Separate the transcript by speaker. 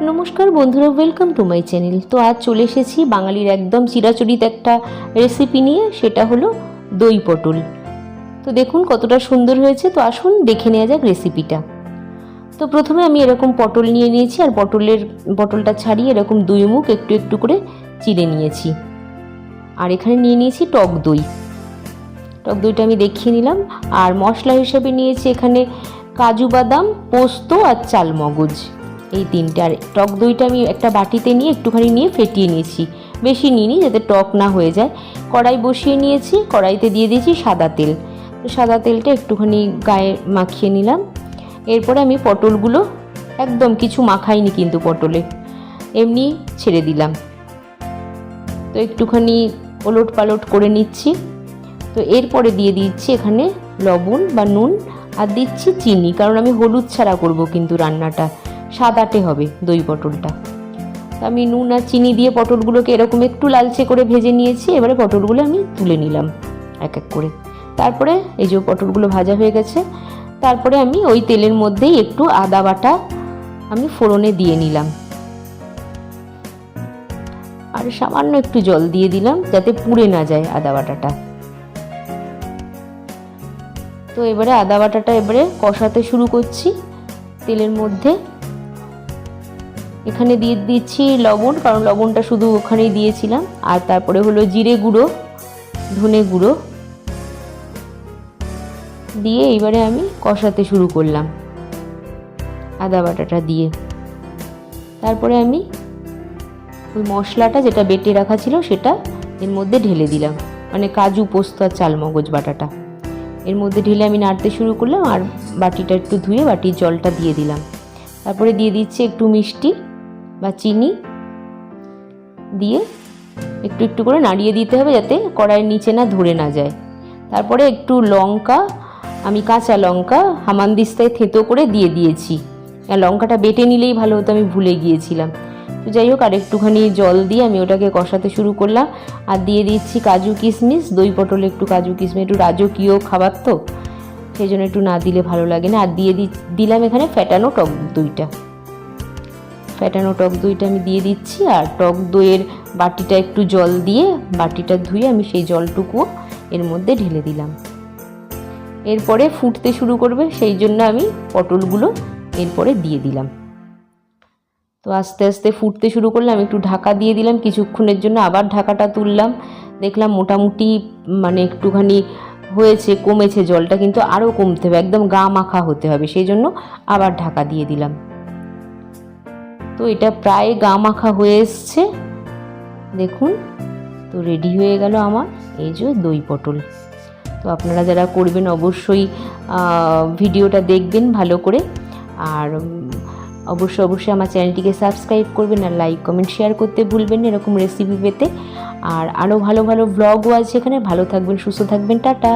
Speaker 1: নমস্কার বন্ধুরা, welcome to my channel. তো আজ চলে এসেছি বাঙালির একদম চিরাচরিত একটা রেসিপি নিয়ে, সেটা হলো দই পটল। তো দেখুন কতটা সুন্দর হয়েছে। তো আসুন দেখে নেওয়া যাক রেসিপিটা। তো প্রথমে আমি এরকম পটল নিয়ে নিয়েছি, আর পটলটা ছাড়িয়ে এরকম দুই মুখ একটু একটু করে চিড়ে নিয়েছি। আর এখানে নিয়ে নিয়েছি টক দই। টক দইটা আমি দেখিয়ে নিলাম। আর মশলা হিসেবে নিয়েছি এখানে কাজু বাদাম, পোস্ত আর চালমগজ, এই তিনটে। আর টক দইটা আমি একটা বাটিতে নিয়ে একটুখানি নিয়ে ফেটিয়ে নিয়েছি, বেশি নিইনি যাতে টক না হয়ে যায়। কড়াই বসিয়ে নিয়েছি, কড়াইতে দিয়ে দিয়েছি সাদা তেল। তো সাদা তেলটা একটুখানি গায়ে মাখিয়ে নিলাম। এরপরে আমি পটলগুলো একদম কিছু মাখাইনি কিন্তু পটলে, এমনি ছেড়ে দিলাম। তো একটুখানি ওলট পালট করে নিচ্ছি। তো এরপরে দিয়ে দিচ্ছি এখানে লবণ বা নুন, আর দিচ্ছি চিনি, কারণ আমি হলুদ ছাড়া করব কিন্তু রান্নাটা, সাদাটে হবে দই পটলটা। আমি নুন আর চিনি দিয়ে পটলগুলোকে এরকম একটু লালচে করে ভেজে নিয়েছি। এবারে পটলগুলো আমি তুলে নিলাম এক এক করে। তারপরে এই যে পটলগুলো ভাজা হয়ে গেছে, তারপরে আমি ওই তেলের মধ্যেই একটু আদা বাটা আমি ফোড়নে দিয়ে নিলাম, আর সামান্য একটু জল দিয়ে দিলাম যাতে পুড়ে না যায় আদা বাটাটা। তো এবারে আদা বাটাটা এবারে কষাতে শুরু করছি তেলের মধ্যে। এখানে দিয়ে দিচ্ছি লবণ, কারণ লবণটা শুধু ওখানেই দিয়েছিলাম। আর তারপরে হলো জিরে গুঁড়ো, ধনে গুঁড়ো দিয়ে এবারে আমি কষাতে শুরু করলাম আদা বাটাটা দিয়ে। তারপরে আমি ওই মশলাটা যেটা বেটে রাখা ছিল সেটা এর মধ্যে ঢেলে দিলাম, মানে কাজু, পোস্ত আর চালমগজ বাটাটা এর মধ্যে ঢেলে আমি নাড়তে শুরু করলাম। আর বাটিটা একটু ধুয়ে বাটির জলটা দিয়ে দিলাম। তারপরে দিয়ে দিচ্ছি একটু মিষ্টি বা চিনি, দিয়ে একটু একটু করে নাড়িয়ে দিতে হবে যাতে কড়াইয়ের নিচে না ধরে না যায়। তারপরে একটু লঙ্কা, আমি কাঁচা লঙ্কা হামানদিস্তায় থেতো করে দিয়ে দিয়েছি। আর লঙ্কাটা বেটে নিলেই ভালো হতো, আমি ভুলে গিয়েছিলাম। তো যাই হোক, আর একটুখানি জল দিয়ে আমি ওটাকে কষাতে শুরু করলাম। আর দিয়ে দিচ্ছি কাজু কিশমিশ। দই পটলে একটু কাজু কিশমিশ, একটু রাজকীয় খাবার তো, সেই জন্য একটু না দিলে ভালো লাগে না। আর দিয়ে দিলাম এখানে ফ্যাটানো টক দইটা। ফ্যাটানো টক দইটা আমি দিয়ে দিচ্ছি। আর টক দইয়ের বাটিটা একটু জল দিয়ে বাটিটা ধুয়ে আমি সেই জলটুকুও এর মধ্যে ঢেলে দিলাম। এরপরে ফুটতে শুরু করবে, সেই জন্য আমি পটলগুলো এরপরে দিয়ে দিলাম। তো আস্তে আস্তে ফুটতে শুরু করলাম, একটু ঢাকা দিয়ে দিলাম কিছুক্ষণের জন্য। আবার ঢাকাটা তুললাম, দেখলাম মোটামুটি মানে একটুখানি হয়েছে, কমেছে জলটা, কিন্তু আরও কমতে হবে, একদম গা মাখা হতে হবে, সেই জন্য আবার ঢাকা দিয়ে দিলাম। তো এটা প্রায় গা মাখা হয়ে এসছে, দেখুন। তো রেডি হয়ে গেল আমার এই যে দই পটল। তো আপনারা যারা করবেন অবশ্যই ভিডিওটা দেখবেন ভালো করে। আর অবশ্যই আমার চ্যানেলটিকে সাবস্ক্রাইব করবেন, আর লাইক কমেন্ট শেয়ার করতে ভুলবেন না এরকম রেসিপি পেতে। আর আরও ভালো ভালো ব্লগও আছে এখানে। ভালো থাকবেন, সুস্থ থাকবেন, টাটা।